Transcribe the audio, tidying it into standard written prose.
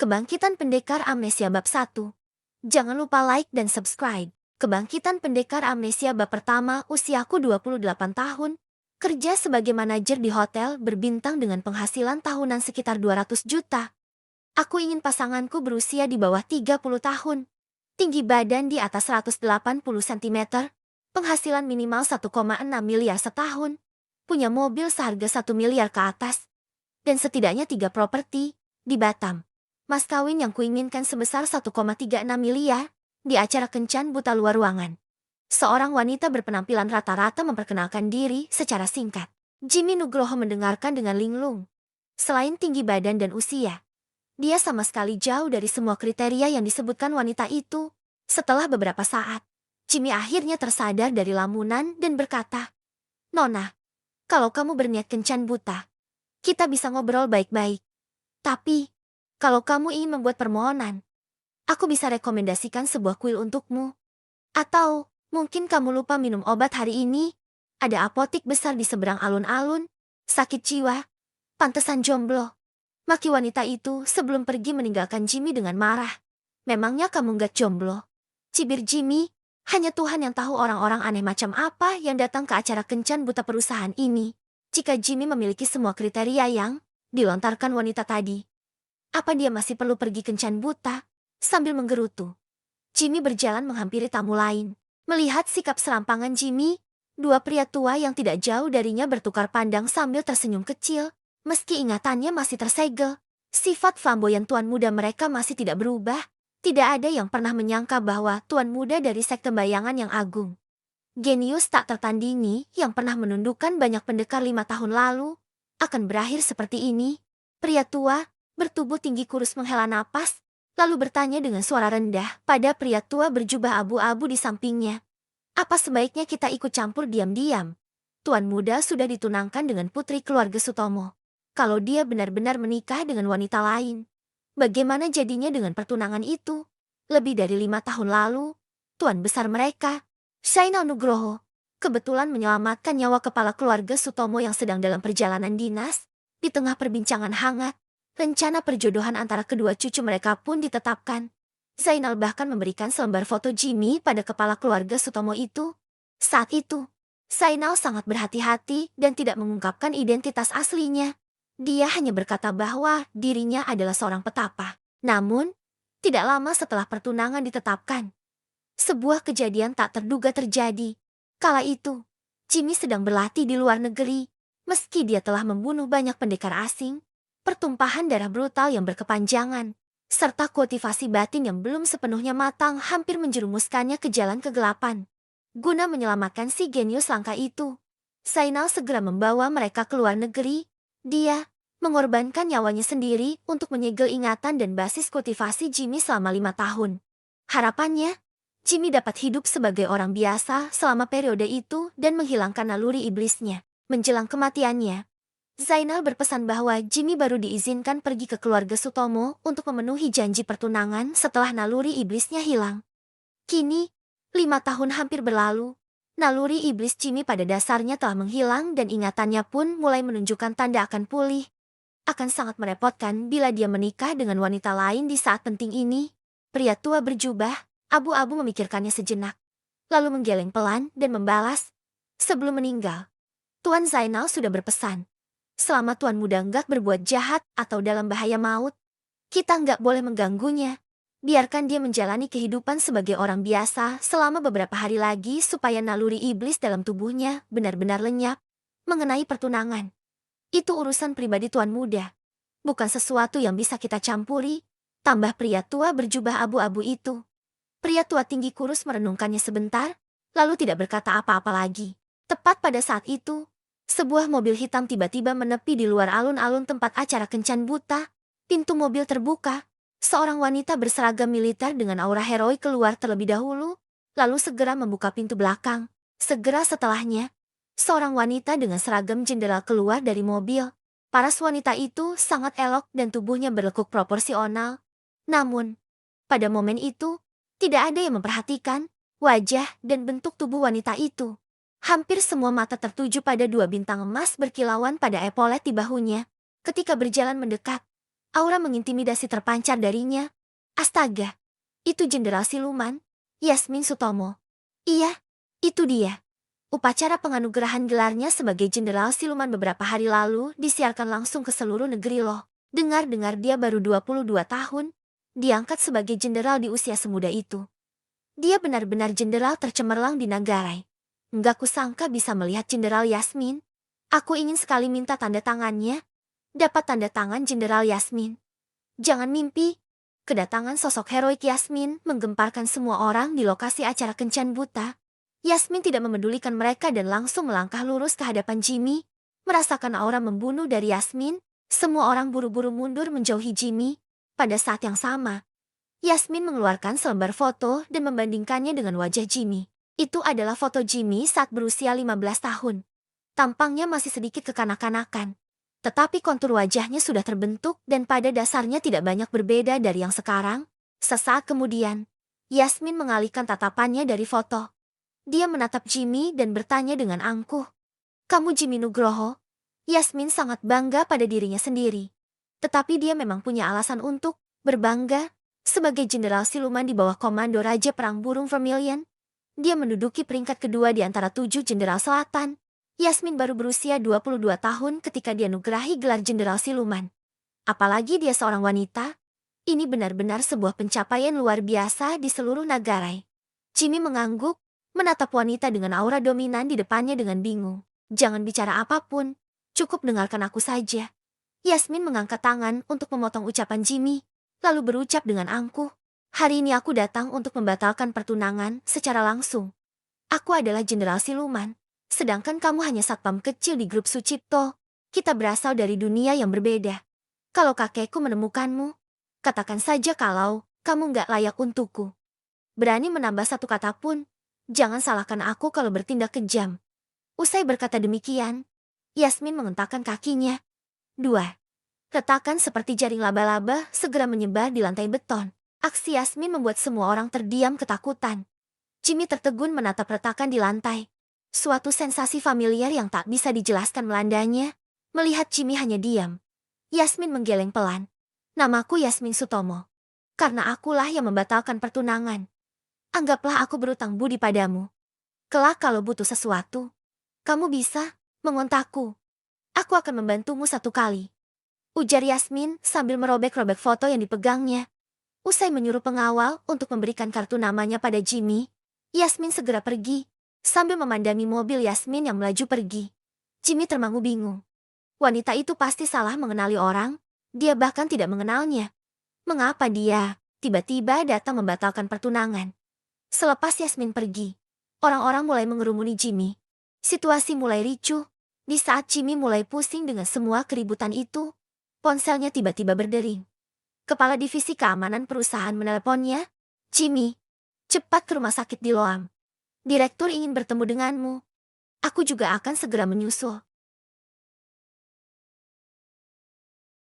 Kebangkitan Pendekar Amnesia Bab 1. Jangan lupa like dan subscribe. Kebangkitan Pendekar Amnesia Bab pertama. Usiaku 28 tahun. Kerja sebagai manajer di hotel berbintang dengan penghasilan tahunan sekitar 200 juta. Aku ingin pasanganku berusia di bawah 30 tahun. Tinggi badan di atas 180 cm. Penghasilan minimal 1,6 miliar setahun. Punya mobil seharga 1 miliar ke atas. Dan setidaknya 3 properti di Batam. Mas kawin yang kuinginkan sebesar 1,36 miliar di acara kencan buta luar ruangan. Seorang wanita berpenampilan rata-rata memperkenalkan diri secara singkat. Jimmy Nugroho mendengarkan dengan linglung. Selain tinggi badan dan usia, dia sama sekali jauh dari semua kriteria yang disebutkan wanita itu. Setelah beberapa saat, Jimmy akhirnya tersadar dari lamunan dan berkata, "Nona, kalau kamu berniat kencan buta, kita bisa ngobrol baik-baik. Tapi, kalau kamu ingin membuat permohonan, aku bisa rekomendasikan sebuah kuil untukmu. Atau, mungkin kamu lupa minum obat hari ini. Ada apotik besar di seberang alun-alun. Sakit jiwa. Pantesan jomblo." Maki wanita itu sebelum pergi meninggalkan Jimmy dengan marah. "Memangnya kamu nggak jomblo?" Cibir Jimmy. Hanya Tuhan yang tahu orang-orang aneh macam apa yang datang ke acara kencan buta perusahaan ini. Jika Jimmy memiliki semua kriteria yang dilontarkan wanita tadi, apa dia masih perlu pergi kencan buta? Sambil menggerutu, Jimmy berjalan menghampiri tamu lain. Melihat sikap serampangan Jimmy, dua pria tua yang tidak jauh darinya bertukar pandang sambil tersenyum kecil. Meski ingatannya masih tersegel, sifat flamboyan tuan muda mereka masih tidak berubah. Tidak ada yang pernah menyangka bahwa tuan muda dari sekte bayangan yang agung, genius tak tertandingi yang pernah menundukkan banyak pendekar 5 tahun lalu, akan berakhir seperti ini. Pria tua bertubuh tinggi kurus menghela napas, lalu bertanya dengan suara rendah pada pria tua berjubah abu-abu di sampingnya. "Apa sebaiknya kita ikut campur diam-diam? Tuan muda sudah ditunangkan dengan putri keluarga Sutomo. Kalau dia benar-benar menikah dengan wanita lain, bagaimana jadinya dengan pertunangan itu? Lebih dari 5 tahun lalu, tuan besar mereka, Zainal Nugroho, kebetulan menyelamatkan nyawa kepala keluarga Sutomo yang sedang dalam perjalanan dinas. Di tengah perbincangan hangat, rencana perjodohan antara kedua cucu mereka pun ditetapkan. Zainal bahkan memberikan selembar foto Jimmy pada kepala keluarga Sutomo itu. Saat itu, Zainal sangat berhati-hati dan tidak mengungkapkan identitas aslinya. Dia hanya berkata bahwa dirinya adalah seorang petapa. Namun, tidak lama setelah pertunangan ditetapkan, sebuah kejadian tak terduga terjadi. Kala itu, Jimmy sedang berlatih di luar negeri. Meski dia telah membunuh banyak pendekar asing, pertumpahan darah brutal yang berkepanjangan, serta kultivasi batin yang belum sepenuhnya matang hampir menjerumuskannya ke jalan kegelapan. Guna menyelamatkan si genius langka itu, Zainal segera membawa mereka ke luar negeri. Dia mengorbankan nyawanya sendiri untuk menyegel ingatan dan basis kultivasi Jimmy selama 5 tahun. Harapannya, Jimmy dapat hidup sebagai orang biasa selama periode itu dan menghilangkan naluri iblisnya. Menjelang kematiannya, Zainal berpesan bahwa Jimmy baru diizinkan pergi ke keluarga Sutomo untuk memenuhi janji pertunangan setelah naluri iblisnya hilang. Kini, 5 tahun hampir berlalu, naluri iblis Jimmy pada dasarnya telah menghilang dan ingatannya pun mulai menunjukkan tanda akan pulih. Akan sangat merepotkan bila dia menikah dengan wanita lain di saat penting ini. Pria tua berjubah abu-abu memikirkannya sejenak, lalu menggeleng pelan dan membalas, "Sebelum meninggal, Tuan Zainal sudah berpesan, selama Tuan muda enggak berbuat jahat atau dalam bahaya maut, kita enggak boleh mengganggunya. Biarkan dia menjalani kehidupan sebagai orang biasa selama beberapa hari lagi supaya naluri iblis dalam tubuhnya benar-benar lenyap. Mengenai pertunangan, itu urusan pribadi Tuan muda, bukan sesuatu yang bisa kita campuri," tambah pria tua berjubah abu-abu itu. Pria tua tinggi kurus merenungkannya sebentar, lalu tidak berkata apa-apa lagi. Tepat pada saat itu, sebuah mobil hitam tiba-tiba menepi di luar alun-alun tempat acara kencan buta. Pintu mobil terbuka. Seorang wanita berseragam militer dengan aura heroik keluar terlebih dahulu, lalu segera membuka pintu belakang. Segera setelahnya, seorang wanita dengan seragam jenderal keluar dari mobil. Paras wanita itu sangat elok dan tubuhnya berlekuk proporsional. Namun, pada momen itu, tidak ada yang memperhatikan wajah dan bentuk tubuh wanita itu. Hampir semua mata tertuju pada 2 bintang emas berkilauan pada epolet di bahunya. Ketika berjalan mendekat, Aura mengintimidasi terpancar darinya. Astaga, itu jenderal siluman, Yasmin Sutomo. Iya, itu dia. Upacara penganugerahan gelarnya sebagai jenderal siluman beberapa hari lalu disiarkan langsung ke seluruh negeri loh. Dengar-dengar dia baru 22 tahun, diangkat sebagai jenderal di usia semuda itu. Dia benar-benar jenderal tercemerlang di Nagarai. Enggak kusangka bisa melihat jenderal Yasmin. Aku ingin sekali minta tanda tangannya. Dapat tanda tangan jenderal Yasmin. Jangan mimpi. Kedatangan sosok heroik Yasmin menggemparkan semua orang di lokasi acara kencan buta. Yasmin tidak memedulikan mereka dan langsung melangkah lurus ke hadapan Jimmy. Merasakan aura membunuh dari Yasmin, semua orang buru-buru mundur menjauhi Jimmy. Pada saat yang sama, Yasmin mengeluarkan selembar foto dan membandingkannya dengan wajah Jimmy. Itu adalah foto Jimmy saat berusia 15 tahun. Tampangnya masih sedikit kekanak-kanakan. Tetapi kontur wajahnya sudah terbentuk dan pada dasarnya tidak banyak berbeda dari yang sekarang. Sesaat kemudian, Yasmin mengalihkan tatapannya dari foto. Dia menatap Jimmy dan bertanya dengan angkuh. Kamu Jimmy Nugroho? Yasmin sangat bangga pada dirinya sendiri. Tetapi dia memang punya alasan untuk berbangga. Sebagai jenderal siluman di bawah komando Raja Perang Burung Vermilion, dia menduduki peringkat kedua di antara 7 jenderal selatan. Yasmin baru berusia 22 tahun ketika dia nugerahi gelar jenderal siluman. Apalagi dia seorang wanita. Ini benar-benar sebuah pencapaian luar biasa di seluruh Nagarai. Jimmy mengangguk, menatap wanita dengan aura dominan di depannya dengan bingung. Jangan bicara apapun, cukup dengarkan aku saja. Yasmin mengangkat tangan untuk memotong ucapan Jimmy, lalu berucap dengan angkuh. Hari ini aku datang untuk membatalkan pertunangan secara langsung. Aku adalah jenderal siluman, sedangkan kamu hanya satpam kecil di grup Sucipto. Kita berasal dari dunia yang berbeda. Kalau kakekku menemukanmu, katakan saja kalau kamu nggak layak untukku. Berani menambah satu kata pun, jangan salahkan aku kalau bertindak kejam. Usai berkata demikian, Yasmin mengentakkan kakinya. 2. Retakan seperti jaring laba-laba segera menyebar di lantai beton. Aksi Yasmin membuat semua orang terdiam ketakutan. Jimmy tertegun menatap retakan di lantai. Suatu sensasi familiar yang tak bisa dijelaskan melandanya. Melihat Jimmy hanya diam, Yasmin menggeleng pelan. Namaku Yasmin Sutomo. Karena akulah yang membatalkan pertunangan. Anggaplah aku berutang budi padamu. Kelak kalau butuh sesuatu, kamu bisa mengontakku. Aku akan membantumu satu kali. Ujar Yasmin sambil merobek-robek foto yang dipegangnya. Usai menyuruh pengawal untuk memberikan kartu namanya pada Jimmy, Yasmin segera pergi, sambil memandangi mobil Yasmin yang melaju pergi. Jimmy termangu-bingung. Wanita itu pasti salah mengenali orang, dia bahkan tidak mengenalnya. Mengapa dia tiba-tiba datang membatalkan pertunangan? Selepas Yasmin pergi, orang-orang mulai mengerumuni Jimmy. Situasi mulai ricuh. Di saat Jimmy mulai pusing dengan semua keributan itu, ponselnya tiba-tiba berdering. Kepala divisi keamanan perusahaan meneleponnya. Jimmy, cepat ke rumah sakit di Loam. Direktur ingin bertemu denganmu. Aku juga akan segera menyusul.